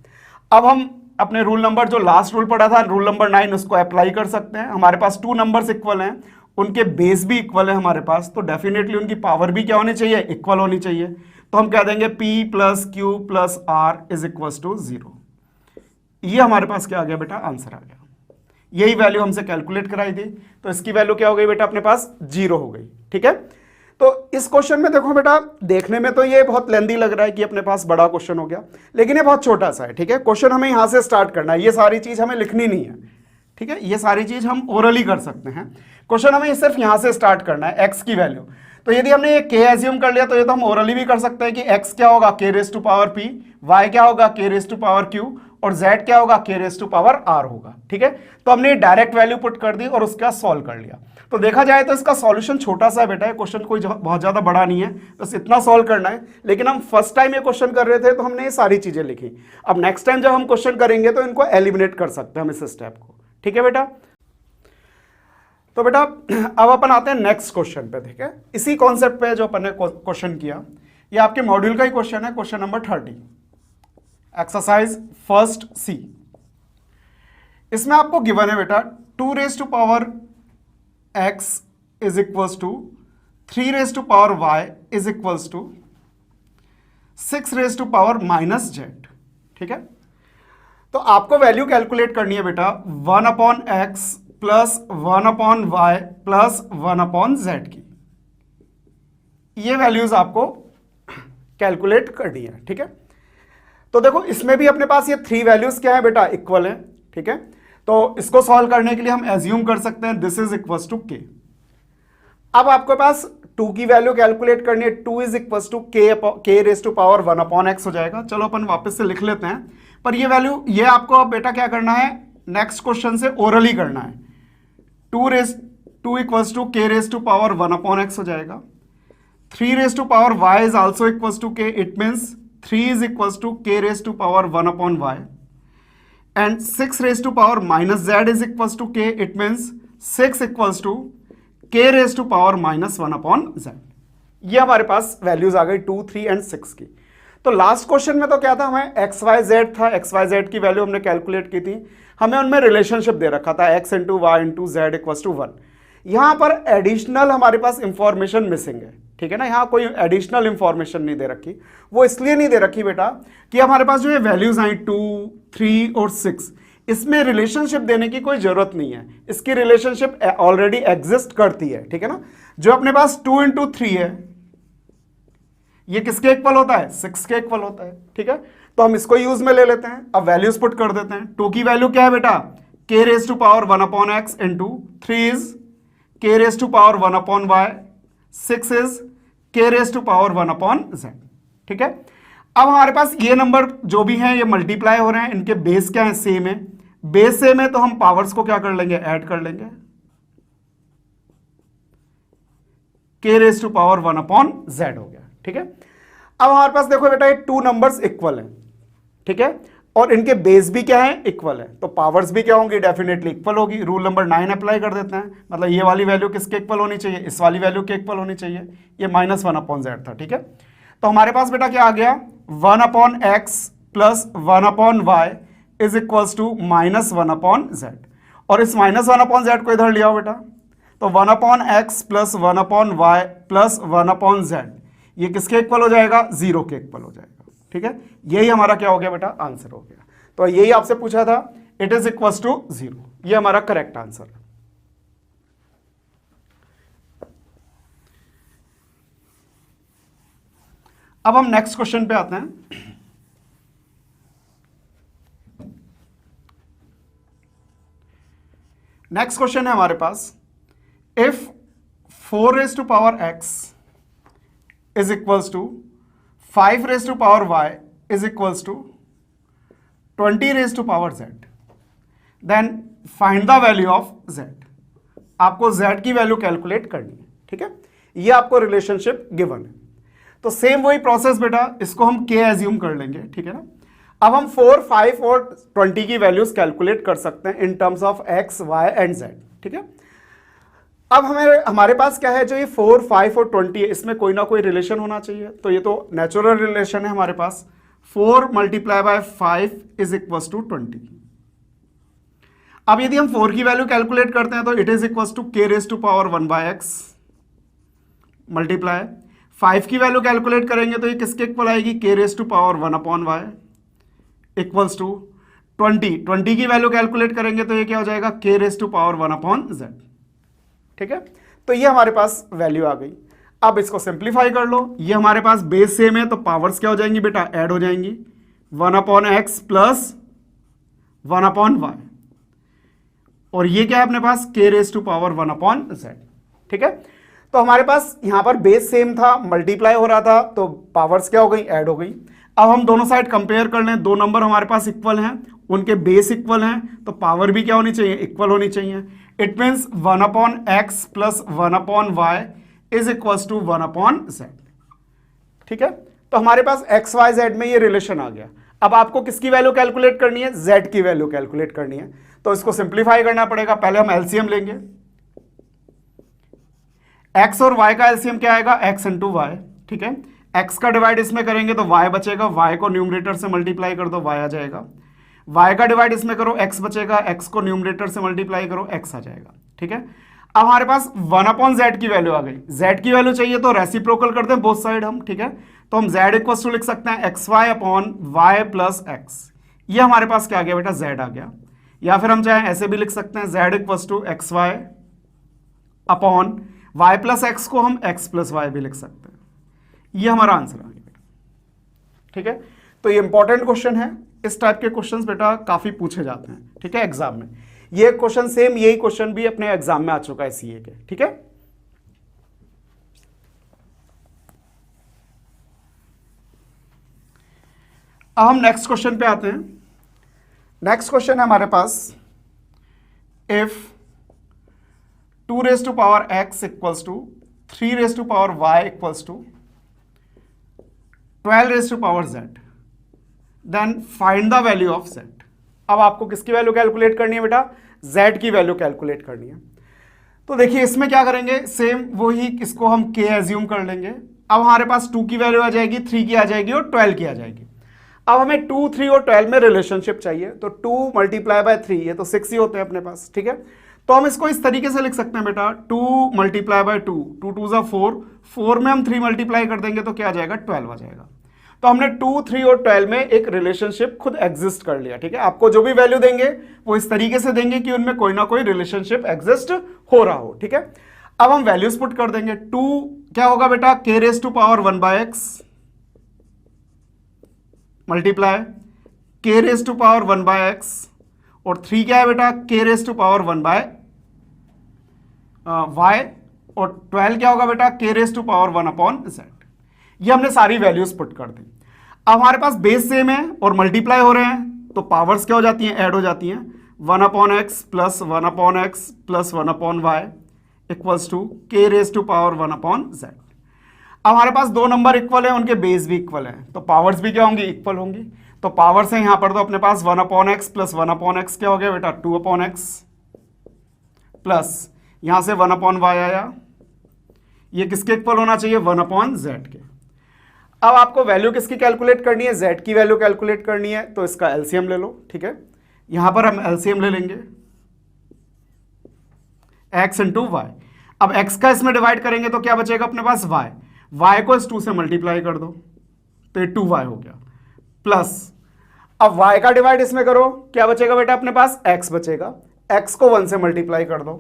अब हम अपने रूल नंबर, जो लास्ट रूल पढ़ा था, रूल नंबर 9, उसको अप्लाई कर सकते हैं। हमारे पास 2 नंबर्स इक्वल हैं, उनके बेस भी इक्वल है हमारे पास, तो डेफिनेटली उनकी पावर भी क्या होनी चाहिए, इक्वल होनी चाहिए। तो हम कह देंगे p plus q plus r is equals to 0। ये हमारे पास क्या आ गया बेटा, आंसर आ गया। यही वैल्यू हमसे कैलकुलेट कराई थी, तो इसकी वैल्यू क्या हो गई बेटा, अपने पास 0 हो गई, ठीक है। तो इस क्वेश्चन में देखो बेटा, देखने में तो ये बहुत लेंदी लग रहा है कि अपने पास बड़ा क्वेश्चन हो गया, लेकिन ये बहुत छोटा सा है, ठीक है। क्वेश्चन हमें यहां से स्टार्ट करना है, ये सारी चीज हमें लिखनी नहीं है, ठीक है। ये सारी चीज हम ओरली कर सकते हैं। क्वेश्चन हमें सिर्फ यहां से स्टार्ट करना है, x की वैल्यू। तो यदि हमने ये k एज्यूम कर लिया तो ये तो हम ओरली भी कर सकते हैं कि x क्या होगा, k raise to power p, y क्या होगा, k raise to power q, और z क्या होगा, k raise to power r होगा, ठीक है। तो हमने डायरेक्ट वैल्यू पुट कर दी और उसका सॉल्व कर लिया। तो देखा जाए तो इसका सॉल्यूशन छोटा सा है बेटा, क्वेश्चन कोई बहुत ज्यादा बड़ा नहीं है, बस इतना सॉल्व करना है। लेकिन हम फर्स्ट टाइम ये क्वेश्चन कर रहे थे तो हमने ये सारी चीजें लिखी। अब नेक्स्ट टाइम जब हम क्वेश्चन करेंगे तो इनको एलिमिनेट कर सकते हैं हम इस स्टेप को, ठीक है बेटा। तो बेटा अब अपन आते हैं नेक्स्ट क्वेश्चन पे, ठीक है। इसी कॉन्सेप्ट पे जो अपन ने क्वेश्चन किया, ये आपके मॉड्यूल का ही क्वेश्चन है, question number 30, exercise first C. इसमें आपको गिवन है बेटा 2 raise to power x is equals to 3 raise to power y is equals to 6 raise to power minus z, ठीक है। तो आपको वैल्यू कैलकुलेट करनी है बेटा 1 upon x plus 1 upon y plus 1 upon z की। ये वैल्यूज आपको कैलकुलेट करनी है, ठीक है। तो देखो इसमें भी अपने पास ये 3 वैल्यूज क्या है बेटा, इक्वल है, ठीक है। तो इसको सॉल्व करने के लिए हम एज्यूम कर सकते हैं this is equals to k। अब आपके पास 2 की वैल्यू कैलकुलेट करनी है, 2 is equals to k raise to power 1 upon x हो जाएगा। चलो अपन वापस से लिख लेते हैं, पर ये वैल्यू, ये आपको बेटा क्या करना है, नेक्स्ट क्वेश्चन से ओरली करना है। 2 equals to k raise to power 1 upon x हो जाएगा। 3 raise to power y is also equals to k, it means 3 is equals to k raise to power 1 upon y, and 6 raise to power minus z is equals to k, it means 6 equals to k raise to power minus 1 upon z। ये हमारे पास values आ गई 2, 3 and 6 की। तो last question में तो क्या था, हमें एक्स वाई जेड था, एक्स वाई जेड की वैल्यू हमने कैलकुलेट की थी, हमें उनमें रिलेशनशिप दे रखा था x into y into z equals to 1। यहां पर एडिशनल हमारे पास इंफॉर्मेशन मिसिंग है, ठीक है ना, यहां कोई एडिशनल इंफॉर्मेशन नहीं दे रखी। वो इसलिए नहीं दे रखी बेटा कि हमारे पास जो ये वैल्यूज आई 2, 3 और 6, इसमें रिलेशनशिप देने की कोई जरूरत नहीं है, इसकी रिलेशनशिप ऑलरेडी एग्जिस्ट करती है, ठीक है ना। जो अपने पास 2 इंटू 3 है, ये किसके इक्वल होता है, 6 के इक्वल होता है, ठीक है। तो हम इसको यूज में ले लेते हैं। अब वैल्यूज पुट कर देते हैं। 2 की वैल्यू क्या है बेटा, k raise to power 1 upon x into 3 is k raise to power 1 upon y, 6 is k raise to power 1 upon z, ठीक है। अब हमारे पास ये नंबर जो भी हैं ये मल्टीप्लाई हो रहे हैं, इनके बेस क्या है, सेम है, बेस सेम है, तो हम पावर्स को क्या कर लेंगे, ऐड कर लेंगे, k raise to power 1 upon z हो गया, ठीक है। अब हमारे पास देखो बेटा ये 2 नंबर्स इक्वल हैं, ठीक है, और इनके बेस भी क्या है, इक्वल है, तो पावर्स भी क्या होंगी, डेफिनेटली इक्वल होगी। रूल नंबर 9 अप्लाई कर देते हैं, मतलब ये वाली वैल्यू किसके इक्वल होनी चाहिए, इस वाली वैल्यू के इक्वल होनी चाहिए, ये -1 अपॉन z था, ठीक है। तो हमारे पास बेटा क्या आ गया, 1 upon x plus 1 upon y is equals to -1 upon z, और इस -1 अपॉन z को इधर लिया बेटा, तो 1 upon x plus 1 upon y plus 1 upon z, ये किसके इक्वल हो जाएगा, 0 के इक्वल हो जाएगा, ठीक है। यही हमारा क्या हो गया बेटा, आंसर हो गया। तो यही आपसे पूछा था, इट इज इक्वल्स टू 0, ये हमारा करेक्ट आंसर है। अब हम नेक्स्ट क्वेश्चन पे आते हैं। नेक्स्ट क्वेश्चन है हमारे पास, if 4 raise to power x is equals to 5 raised to power y is equals to 20 raised to power z, then find the value of z। आपको z की वैल्यू कैलकुलेट करनी है, ठीक है, ये आपको रिलेशनशिप गिवन है। तो सेम वही प्रोसेस बेटा, इसको हम k एज्यूम कर लेंगे, ठीक है ना। अब हम 4, 5 और 20 की वैल्यूज कैलकुलेट कर सकते हैं in terms of x, y and z, ठीक है। अब हमारे पास क्या है, जो ये 4, 5 और 20 है, इसमें कोई ना कोई रिलेशन होना चाहिए, तो ये तो नेचुरल रिलेशन है हमारे पास। 4 multiply by 5 is equals to 20। अब यदि हम 4 की वैल्यू कैलकुलेट करते हैं तो it is equals to k raise to power 1 by x multiply 5 की वैल्यू कैलकुलेट करेंगे तो ये किसके इक्वल आएगी, k raise to power 1 upon y equals to 20 की वैल्यू कैलकुलेट करेंगे तो ये क्या हो जाएगा, k raise to power 1 upon z, ठीक है। तो ये हमारे पास वैल्यू आ गई। अब इसको सिंप्लीफाई कर लो, ये हमारे पास बेस सेम है तो पावर्स क्या हो जाएंगी बेटा, ऐड हो जाएंगी, 1 upon x plus 1 upon y, और ये क्या है अपने पास, k raise to power 1 upon z, ठीक है। तो हमारे पास यहां पर बेस सेम था, मल्टीप्लाई हो रहा था, तो पावर्स क्या हो गई, ऐड हो गई। अब हम दोनों साइड कंपेयर कर लें, दो नंबर हमारे पास इक्वल हैं, उनके बेस इक्वल हैं, तो पावर भी क्या होनी चाहिए, इक्वल होनी चाहिए। It means 1 upon x plus 1 upon y is equals to 1 upon z, ठीक है। तो हमारे पास x, y, z में ये रिलेशन आ गया। अब आपको किसकी वैल्यू कैलकुलेट करनी है, z की वैल्यू कैलकुलेट करनी है, तो इसको सिंप्लीफाई करना पड़ेगा। पहले हम एलसीएम लेंगे, x और y का एलसीएम क्या आएगा, x इंटू y, ठीक है। x का डिवाइड इसमें करेंगे तो y बचेगा, y को न्यूमरेटर से मल्टीप्लाई कर दो, y आ जाएगा। y का डिवाइड इसमें करो, x बचेगा, x को न्यूमरेटर से मल्टीप्लाई करो, x आ जाएगा, ठीक है। अब हमारे पास 1 अपॉन z की वैल्यू आ गई। z की वैल्यू चाहिए तो रेसिप्रोकल कर दें बोथ साइड हम, ठीक है। तो हम z इक्वल्स टू लिख सकते हैं xy upon y plus x, ये हमारे पास क्या आ गया बेटा, z आ गया। या फिर हम चाहे ऐसे भी लिख सकते हैं, z equals to xy upon y plus x को हम x प्लस y भी लिख सकते हैं। ये हमारा आंसर आ गया बेटा, ठीक है। तो ये इंपॉर्टेंट क्वेश्चन है, इस टाइप के क्वेश्चंस बेटा काफी पूछे जाते हैं, ठीक है, एग्जाम में। ये क्वेश्चन सेम यही क्वेश्चन भी अपने एग्जाम में आ चुका है सीए के, ठीक है। अब हम नेक्स्ट क्वेश्चन पे आते हैं। नेक्स्ट क्वेश्चन है हमारे पास, if 2 raise to power x equals to 3 raise to power y equals to 12 raise to power z, then find the value of z। अब आपको किसकी वैल्यू कैलकुलेट करनी है बेटा? z की वैल्यू कैलकुलेट करनी है। तो देखिए इसमें क्या करेंगे, सेम वही, इसको हम k एज्यूम कर लेंगे। अब हमारे पास 2 की वैल्यू आ जाएगी, 3 की आ जाएगी और 12 की आ जाएगी। अब हमें 2, 3 और 12 में रिलेशनशिप चाहिए, तो 2 मल्टीप्लाई बाय 3, ये तो 6 ही होते हैं अपने पास, ठीक है। तो हम इसको इस तरीके से लिख सकते हैं बेटा, 2 मल्टीप्लाई बाय 2, 2 2 ज़ा 4, 4 में हम 3 मल्टीप्लाई कर देंगे तो क्या आ जाएगा? 12 आ जाएगा। तो हमने 2, 3 और 12 में एक रिलेशनशिप खुद एग्जिस्ट कर लिया, ठीक है। आपको जो भी वैल्यू देंगे वो इस तरीके से देंगे कि उनमें कोई ना कोई रिलेशनशिप एग्जिस्ट हो रहा हो, ठीक है। अब हम वैल्यूज पुट कर देंगे। 2 क्या होगा बेटा? k raise to power 1 by x multiply k raise to power 1 by x, और 3 क्या है बेटा? k raise to power 1 by y, और 12 क्या होगा बेटा? k raise to power 1 upon z। ये हमने सारी वैल्यूज पुट कर दी। अब हमारे पास बेस सेम है और मल्टीप्लाई हो रहे हैं, तो पावर्स क्या हो जाती हैं? ऐड हो जाती हैं। 1 upon x plus 1 upon x plus 1 upon y equals to k raise to power 1 upon z। अब हमारे पास दो नंबर इक्वल है, उनके बेस भी इक्वल है, तो पावर्स भी क्या होंगी? इक्वल होंगी। तो पावर्स है यहां पर, तो अपने पास 1 upon x plus 1 upon x क्या हो गया बेटा? 2 अपॉन एक्स, प्लस यहां से 1 अपॉन वाई आया, ये किसके इक्वल होना चाहिए? 1 अपॉन जेड के। अब आपको वैल्यू किसकी कैलकुलेट करनी है? z की वैल्यू कैलकुलेट करनी है, तो इसका एलसीएम ले लो, ठीक है। यहां पर हम एलसीएम ले लेंगे x इंटू वाई। अब x का इसमें डिवाइड करेंगे तो क्या बचेगा अपने पास? y को इस 2 से मल्टीप्लाई कर दो तो ये 2y हो गया, प्लस अब y का डिवाइड इसमें करो, क्या बचेगा बेटा अपने पास? x बचेगा। x को 1 से मल्टीप्लाई कर दो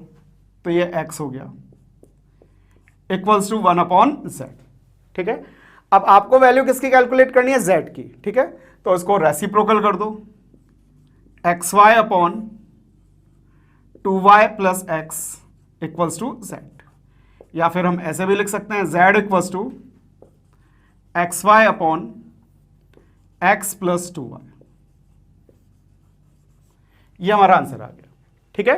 तो ये x हो गया, इक्वल्स टू 1 अपॉन z, ठीक है। अब आपको वैल्यू किसकी कैलकुलेट करनी है? z की, ठीक है। तो इसको रेसिप्रोकल कर दो, xy upon 2y plus x equals to z, या फिर हम ऐसे भी लिख सकते हैं z equals to xy upon x plus 2y। ये हमारा आंसर आ गया, ठीक है।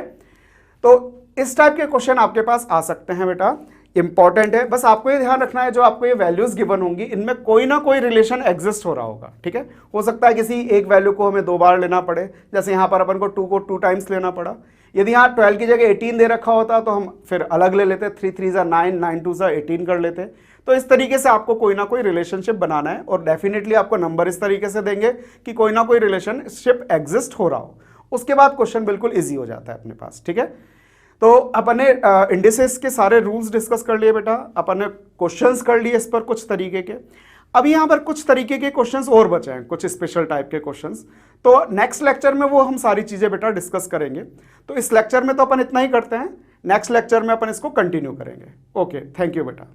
तो इस टाइप के क्वेश्चन आपके पास आ सकते हैं बेटा, इंपॉर्टेंट है। बस आपको ये ध्यान रखना है, जो आपको ये वैल्यूज गिवन होंगी इनमें कोई ना कोई रिलेशन एग्जिस्ट हो रहा होगा, ठीक है। हो सकता है किसी एक वैल्यू को हमें 2 बार लेना पड़े, जैसे यहाँ पर अपन को 2 को 2 टाइम्स लेना पड़ा। यदि यहाँ 12 की जगह 18 दे रखा होता तो हम फिर अलग ले लेते, 3 3 ज़ा 9, 9 2 ज़ा 18 कर लेते। तो इस तरीके से आपको कोई ना कोई रिलेशनशिप बनाना है, और डेफिनेटली आपको नंबर इस तरीके से देंगे कि कोई ना कोई रिलेशनशिप एग्जिस्ट हो रहा हो। उसके बाद क्वेश्चन बिल्कुल ईजी हो जाता है अपने पास, ठीक है। तो अपन ने इंडिसेस के सारे रूल्स डिस्कस कर लिए बेटा, अपन ने क्वेश्चंस कर लिए इस पर कुछ तरीके के। अभी यहाँ पर कुछ तरीके के क्वेश्चंस और बचे हैं, कुछ स्पेशल टाइप के क्वेश्चंस। तो नेक्स्ट लेक्चर में वो हम सारी चीज़ें बेटा डिस्कस करेंगे। तो इस लेक्चर में तो अपन इतना ही करते हैं, नेक्स्ट लेक्चर में अपन इसको कंटिन्यू करेंगे। ओके, थैंक यू बेटा।